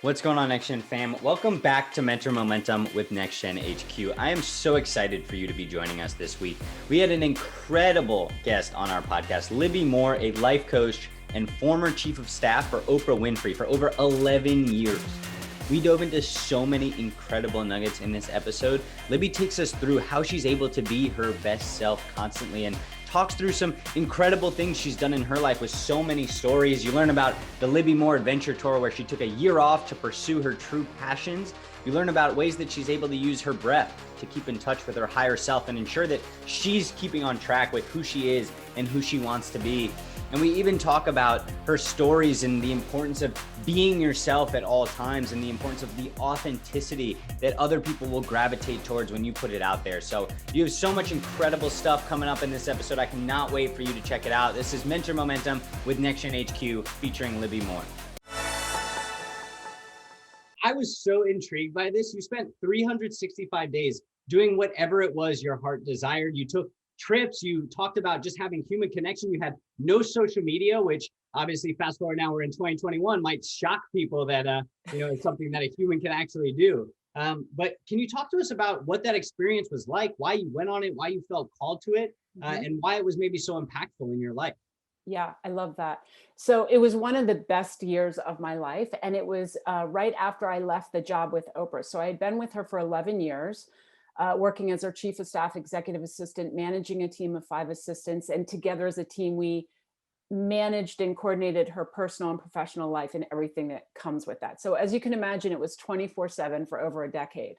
What's going on, Next Gen fam? Welcome back to Mentor Momentum with Next Gen HQ. I am so excited for you to be joining us this week. We had an incredible guest on our podcast, Libby Moore, a life coach and former chief of staff for Oprah Winfrey for over 11 years. We dove into so many incredible nuggets in this episode. Libby takes us through how she's able to be her best self constantly and talks through some incredible things she's done in her life with so many stories. You learn about the Libby Moore adventure tour where she took a year off to pursue her true passions. You learn about ways that she's able to use her breath to keep in touch with her higher self and ensure that she's keeping on track with who she is and who she wants to be. And we even talk about her stories and the importance of being yourself at all times and the importance of the authenticity that other people will gravitate towards when you put it out there. So you have so much incredible stuff coming up in this episode. I cannot wait for you to check it out. This is Mentor Momentum with Next Gen HQ featuring Libby Moore. I was so intrigued by this. You spent 365 days doing whatever it was your heart desired. You took trips, you talked about just having human connection. You had no social media, which obviously fast forward now we're in 2021 might shock people that it's something that a human can actually do. But can you talk to us about what that experience was like, why you went on it, why you felt called to it, and why it was maybe so impactful in your life? Yeah, I love that. So it was one of the best years of my life. And it was right after I left the job with Oprah. So I had been with her for 11 years, working as her chief of staff, executive assistant, managing a team of 5 assistants. And together as a team, we managed and coordinated her personal and professional life and everything that comes with that. So as you can imagine, it was 24/7 for over a decade.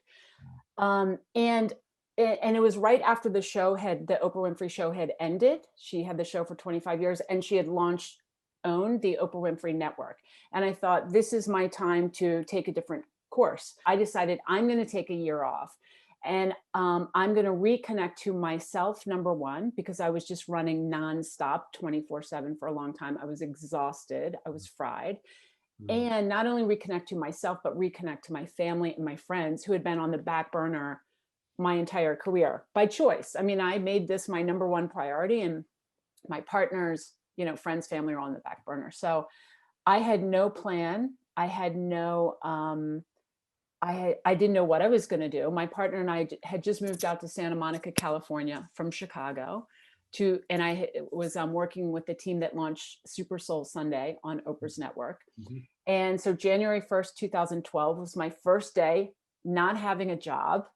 And it was right after the Oprah Winfrey show had ended. She had the show for 25 years and she had owned the Oprah Winfrey Network. And I thought, this is my time to take a different course. I decided I'm going to take a year off and I'm going to reconnect to myself, number one, because I was just running nonstop 24/7 for a long time. I was exhausted. I was fried. And not only reconnect to myself, but reconnect to my family and my friends who had been on the back burner my entire career by choice. I mean, I made this my number one priority, and my partners, friends, family are on the back burner. So I had no plan. I had no, I didn't know what I was going to do. My partner and I had just moved out to Santa Monica, California from Chicago and I was working with the team that launched Super Soul Sunday on Oprah's network. And so January 1st, 2012 was my first day not having a job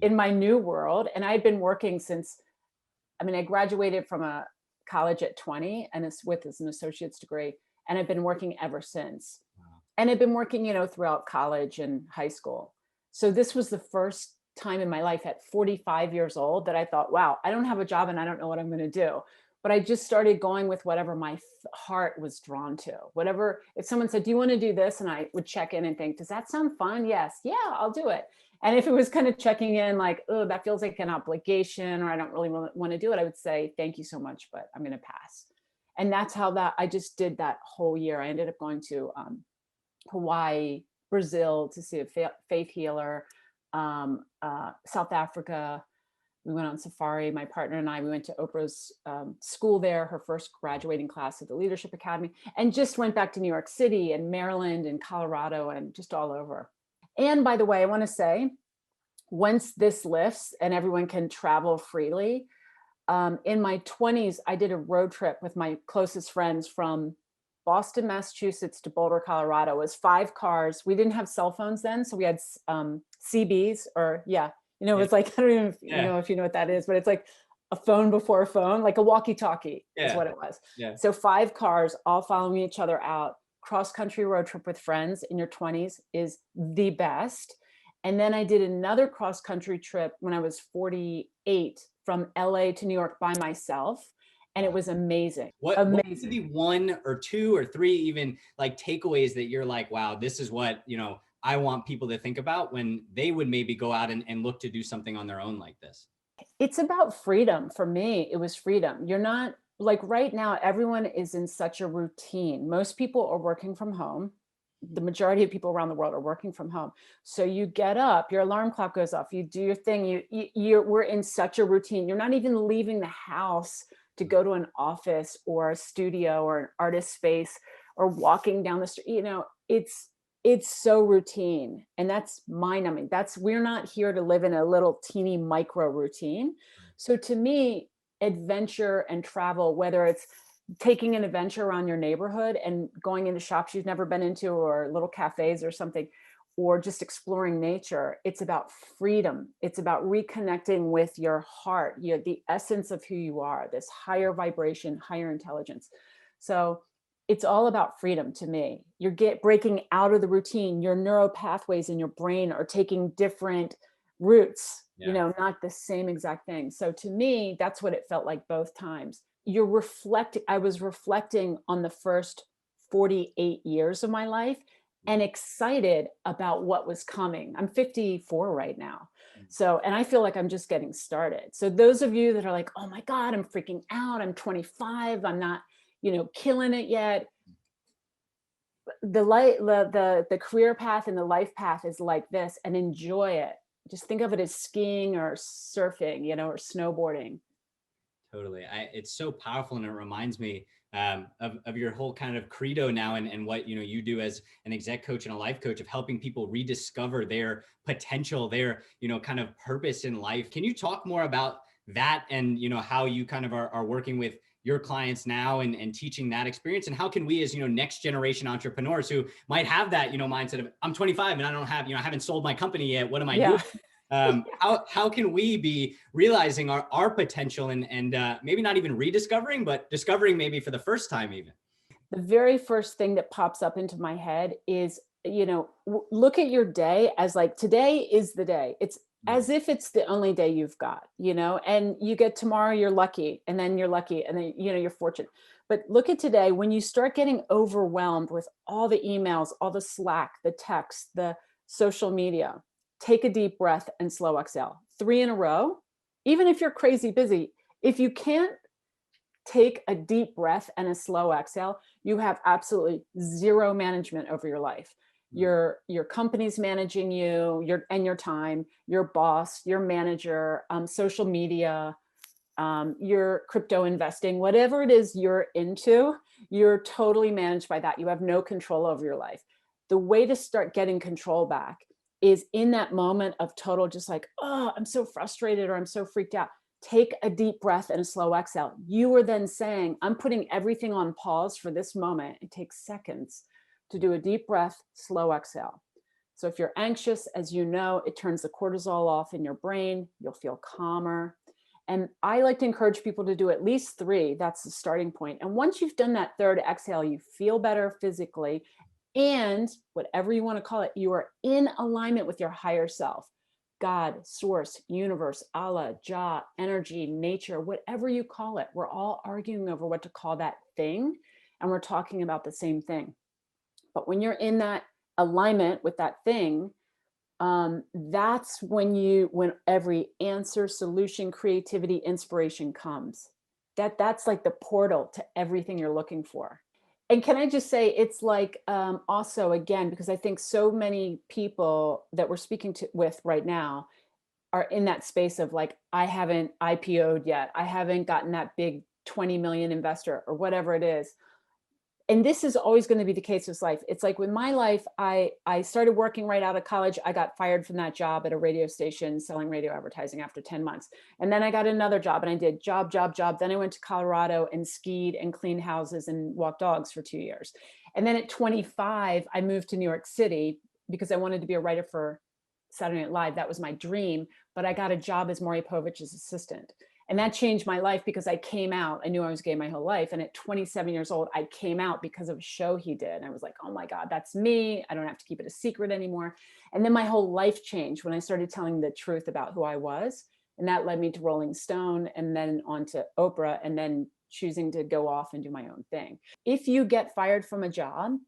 in my new world. And I had been working I graduated from a college at 20 and with an associate's degree. And I've been working ever since. Wow. And I've been working, throughout college and high school. So this was the first time in my life at 45 years old that I thought, wow, I don't have a job and I don't know what I'm going to do. But I just started going with whatever my heart was drawn to. Whatever, if someone said, do you want to do this? And I would check in and think, does that sound fun? Yes. Yeah, I'll do it. And if it was kind of checking in like, oh, that feels like an obligation or I don't really want to do it, I would say, thank you so much, but I'm going to pass. And that's how I just did that whole year. I ended up going to Hawaii, Brazil to see a faith healer, South Africa. We went on safari. My partner and I, we went to Oprah's school there, her first graduating class at the Leadership Academy, and just went back to New York City and Maryland and Colorado and just all over. And by the way, I want to say, once this lifts and everyone can travel freely, in my 20s, I did a road trip with my closest friends from Boston, Massachusetts to Boulder, Colorado. It was 5 cars. We didn't have cell phones then, so we had CBs it's like, I don't even know if you know what that is, but it's like a phone before a phone, like a walkie-talkie is what it was. Yeah. So 5 cars all following each other out. Cross-country road trip with friends in your 20s is the best. And then I did another cross-country trip when I was 48 from LA to New York by myself. And it was amazing. What would be 1 or 2 or 3 even like takeaways that you're like, wow, this is what, I want people to think about when they would maybe go out and look to do something on their own like this? It's about freedom. For me, it was freedom. You're not like right now, everyone is in such a routine. Most people are working from home. The majority of people around the world are working from home. So you get up, your alarm clock goes off, you do your thing. We're in such a routine. You're not even leaving the house to go to an office or a studio or an artist space or walking down the street. It's it's so routine, and that's mind numbing. We're not here to live in a little teeny micro routine. So to me, adventure and travel, whether it's taking an adventure around your neighborhood and going into shops you've never been into or little cafes or something, or just exploring nature, it's about freedom. It's about reconnecting with your heart, the essence of who you are, this higher vibration, higher intelligence. So it's all about freedom to me. You're breaking out of the routine. Your neural pathways in your brain are taking different routes, not the same exact thing. So to me, that's what it felt like both times. I was reflecting on the first 48 years of my life and excited about what was coming. I'm 54 right now. So, and I feel like I'm just getting started. So those of you that are like, oh my God, I'm freaking out. I'm 25. I'm not, killing it yet. The career path and the life path is like this, and enjoy it. Just think of it as skiing or surfing, or snowboarding. Totally. It's so powerful. And it reminds me of your whole kind of credo now and what, you do as an exec coach and a life coach of helping people rediscover their potential, their, kind of purpose in life. Can you talk more about that and, how you kind of are working with your clients now and teaching that experience? And how can we as, next generation entrepreneurs who might have that, mindset of I'm 25 and I don't have, I haven't sold my company yet. What am I doing? How can we be realizing our potential and maybe not even rediscovering, but discovering maybe for the first time even? The very first thing that pops up into my head is, look at your day as like, today is the day. It's as if it's the only day you've got, and you get tomorrow, you're lucky, and then you're lucky, and then, you're fortunate. But look at today, when you start getting overwhelmed with all the emails, all the Slack, the text, the social media, take a deep breath and slow exhale. 3 in a row. Even if you're crazy busy, if you can't take a deep breath and a slow exhale, you have absolutely zero management over your life. Your company's managing you, your time, your boss, your manager, social media, your crypto investing, whatever it is you're into, you're totally managed by that. You have no control over your life. The way to start getting control back is in that moment of total, just like, oh, I'm so frustrated or I'm so freaked out. Take a deep breath and a slow exhale. You are then saying, I'm putting everything on pause for this moment. It takes seconds to do a deep breath, slow exhale. So if you're anxious, as you know, it turns the cortisol off in your brain. You'll feel calmer. And I like to encourage people to do at least 3. That's the starting point. And once you've done that third exhale, you feel better physically. And whatever you want to call it, you are in alignment with your higher self. God, source, universe, Allah, Jah, energy, nature, whatever you call it. We're all arguing over what to call that thing, and we're talking about the same thing. But when you're in that alignment with that thing, that's when every answer, solution, creativity, inspiration comes. That's like the portal to everything you're looking for. And can I just say, it's like, also, again, because I think so many people that we're speaking with right now are in that space of like, I haven't IPO'd yet. I haven't gotten that big 20 million investor or whatever it is. And this is always going to be the case with life. It's like with my life, I started working right out of college. I got fired from that job at a radio station selling radio advertising after 10 months. And then I got another job and I did job. Then I went to Colorado and skied and cleaned houses and walked dogs for 2 years. And then at 25, I moved to New York City because I wanted to be a writer for Saturday Night Live. That was my dream. But I got a job as Maury Povich's assistant. And that changed my life because I came out. I knew I was gay my whole life. And at 27 years old, I came out because of a show he did. And I was like, oh my God, that's me. I don't have to keep it a secret anymore. And then my whole life changed when I started telling the truth about who I was. And that led me to Rolling Stone and then on to Oprah and then choosing to go off and do my own thing. If you get fired from a job,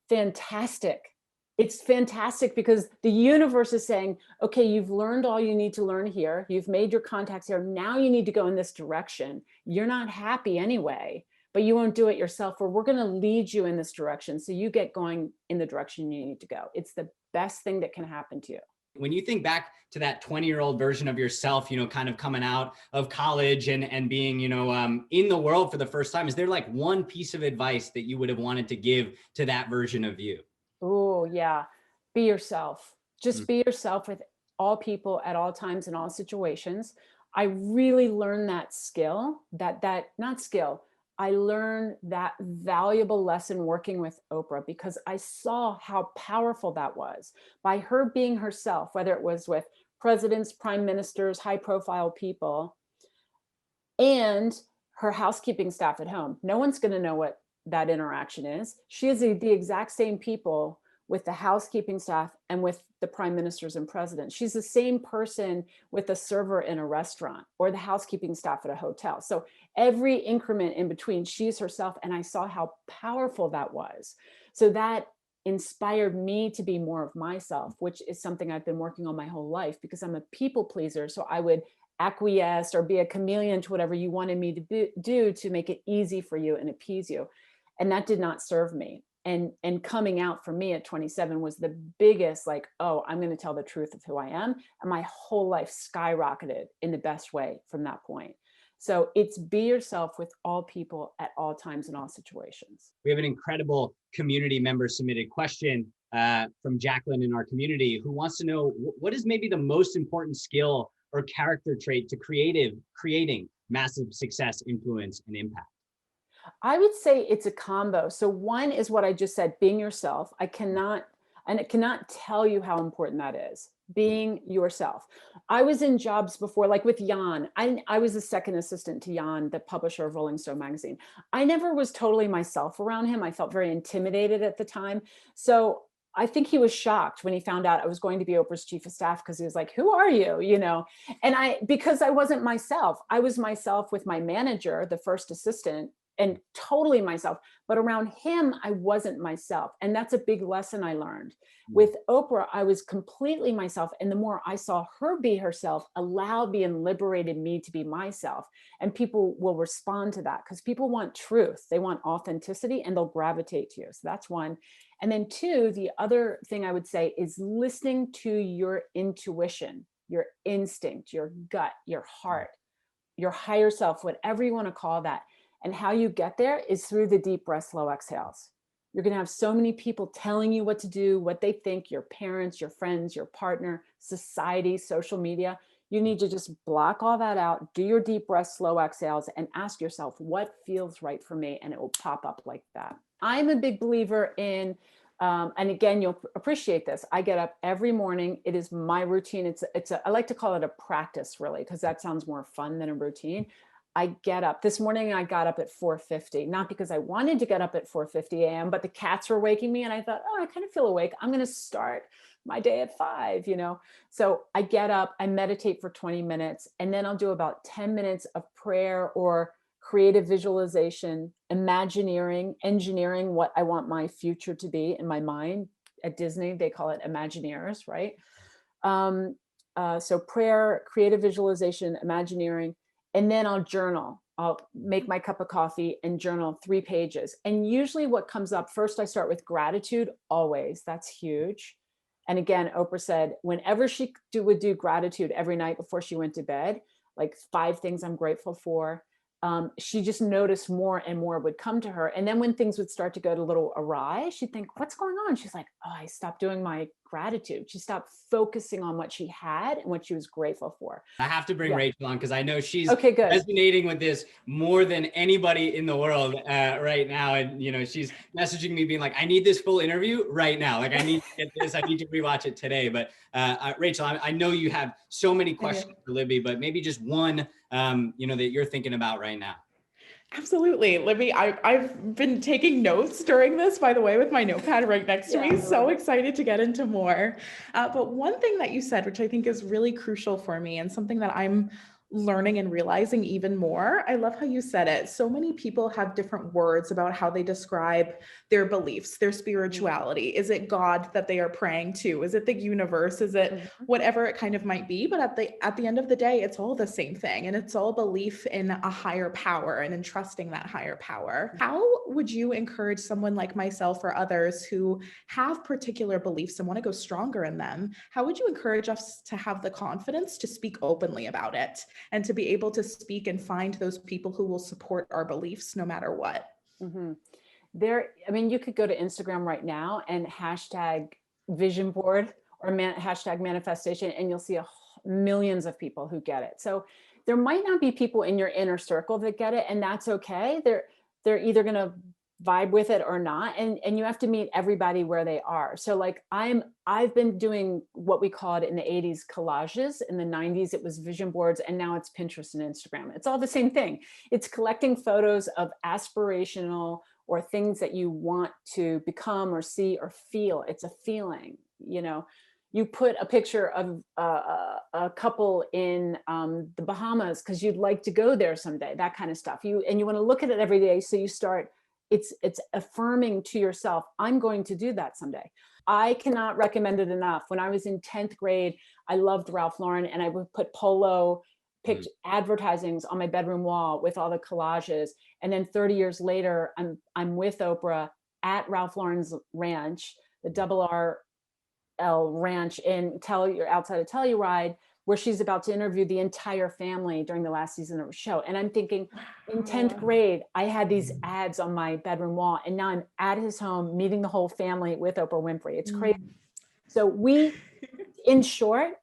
fantastic. It's fantastic because the universe is saying, okay, you've learned all you need to learn here. You've made your contacts here. Now you need to go in this direction. You're not happy anyway, but you won't do it yourself, or we're going to lead you in this direction. So you get going in the direction you need to go. It's the best thing that can happen to you. When you think back to that 20-year-old version of yourself, kind of coming out of college and being, in the world for the first time, is there like one piece of advice that you would have wanted to give to that version of you? Oh, Oh, yeah. Be yourself. Mm. Just be yourself with all people at all times in all situations. I really learned that skill, not skill. I learned that valuable lesson working with Oprah because I saw how powerful that was by her being herself, whether it was with presidents, prime ministers, high profile people, and her housekeeping staff at home. No one's going to know what that interaction is. She is the exact same people with the housekeeping staff and with the prime ministers and presidents. She's the same person with the server in a restaurant or the housekeeping staff at a hotel. So every increment in between, she's herself. And I saw how powerful that was. So that inspired me to be more of myself, which is something I've been working on my whole life because I'm a people pleaser. So I would acquiesce or be a chameleon to whatever you wanted me to do to make it easy for you and appease you. And that did not serve me. And coming out for me at 27 was the biggest, like, oh, I'm going to tell the truth of who I am. And my whole life skyrocketed in the best way from that point. So it's be yourself with all people at all times in all situations. We have an incredible community member submitted question from Jacqueline in our community who wants to know what is maybe the most important skill or character trait to creating massive success, influence, and impact? I would say it's a combo. So one is what I just said, being yourself. I cannot tell you how important that is. Being yourself. I was in jobs before, like with Jan. I was a second assistant to Jan, the publisher of Rolling Stone magazine. I never was totally myself around him. I felt very intimidated at the time. So I think he was shocked when he found out I was going to be Oprah's chief of staff because he was like, "Who are you?" And because I wasn't myself. I was myself with my manager, the first assistant, and totally myself. But around him, I wasn't myself. And that's a big lesson I learned. With Oprah, I was completely myself. And the more I saw her be herself, allowed me and liberated me to be myself. And people will respond to that because people want truth. They want authenticity and they'll gravitate to you. So that's one. And then two, the other thing I would say is listening to your intuition, your instinct, your gut, your heart, your higher self, whatever you want to call that. And how you get there is through the deep breath, slow exhales. You're going to have so many people telling you what to do, what they think, your parents, your friends, your partner, society, social media. You need to just block all that out, do your deep breath, slow exhales, and ask yourself, what feels right for me? And it will pop up like that. I'm a big believer in, and again, you'll appreciate this. I get up every morning. It is my routine. I like to call it a practice, really, because that sounds more fun than a routine. I get up. This morning I got up at 4:50, not because I wanted to get up at 4:50 a.m., but the cats were waking me and I thought, oh, I kind of feel awake. I'm going to start my day at 5, So I get up, I meditate for 20 minutes, and then I'll do about 10 minutes of prayer or creative visualization, engineering what I want my future to be in my mind. At Disney, they call it Imagineers, right? So prayer, creative visualization, Imagineering, and then I'll journal. I'll make my cup of coffee and journal 3 pages. And usually what comes up first, I start with gratitude, always. That's huge. And again, Oprah said, whenever she would do gratitude every night before she went to bed, like 5 things I'm grateful for, she just noticed more and more would come to her. And then when things would start to go a little awry, she'd think, what's going on? She's like, oh, I stopped doing my gratitude. She stopped focusing on what she had and what she was grateful for. I have to bring Rachel on because I know she's okay, good. resonating with this more than anybody in the world right now. And, she's messaging me being like, I need this full interview right now. Like, I need to get this. I need to rewatch it today. But Rachel, I know you have so many questions for Libby, but maybe just one, that you're thinking about right now. Absolutely. Libby, I've been taking notes during this, by the way, with my notepad right next to me. So excited to get into more. But one thing that you said, which I think is really crucial for me and something that I'm learning and realizing even more. I love how you said it. So many people have different words about how they describe their beliefs, their spirituality. Is it God that they are praying to? Is it the universe? Is it whatever it kind of might be? But at the end of the day, it's all the same thing. And it's all belief in a higher power and in trusting that higher power. How would you encourage someone like myself or others who have particular beliefs and want to go stronger in them? How would you encourage us to have the confidence to speak openly about it? And to be able to speak and find those people who will support our beliefs no matter what. I mean, you could go to Instagram right now and hashtag vision board or hashtag manifestation, and you'll see millions of people who get it. So there might not be people in your inner circle that get it, and that's okay. They're either going to vibe with it or not, and you have to meet everybody where they are. So like I've been doing what we called in the 80s collages. In the 90s it was vision boards, and now it's Pinterest and Instagram. It's all the same thing. It's collecting photos of aspirational or things that you want to become or see or feel. It's a feeling. You put a picture of a couple in the Bahamas because you'd like to go there someday, that kind of stuff. You want to look at it every day. So you start, it's affirming to yourself, I'm going to do that someday. I cannot recommend it enough. When I was in 10th grade, I loved Ralph Lauren, and I would put polo advertisings on my bedroom wall with all the collages. And then 30 years later, I'm with Oprah at Ralph Lauren's ranch, the RRL ranch outside of Telluride, where she's about to interview the entire family during the last season of her show. And I'm thinking, in 10th grade, I had these ads on my bedroom wall, and now I'm at his home meeting the whole family with Oprah Winfrey. It's crazy. So in short,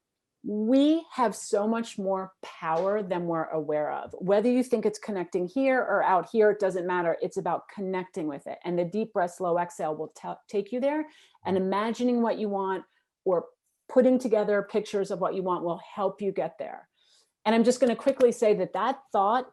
we have so much more power than we're aware of. Whether you think it's connecting here or out here, it doesn't matter. It's about connecting with it. And the deep breath, slow exhale will take you there. And imagining what you want or putting together pictures of what you want will help you get there. And I'm just going to quickly say that thought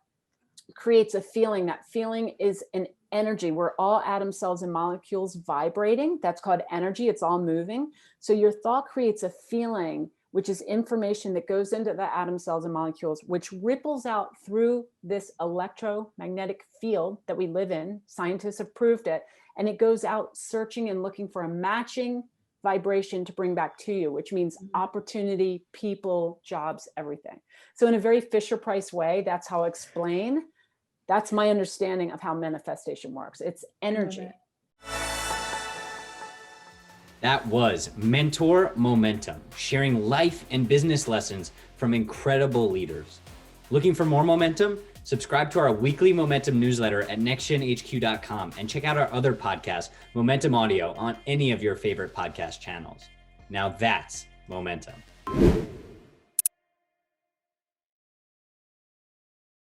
creates a feeling. That feeling is an energy. We're all atom cells and molecules vibrating. That's called energy. It's all moving. So your thought creates a feeling, which is information that goes into the atom cells and molecules, which ripples out through this electromagnetic field that we live in. Scientists have proved it. And it goes out searching and looking for a matching vibration to bring back to you, which means opportunity, people, jobs, everything. So in a very Fisher-Price way, that's how I explain. That's my understanding of how manifestation works. It's energy. That was Mentor Momentum, sharing life and business lessons from incredible leaders. Looking for more momentum? Subscribe to our weekly Momentum newsletter at nextgenhq.com and check out our other podcast, Momentum Audio, on any of your favorite podcast channels. Now that's momentum.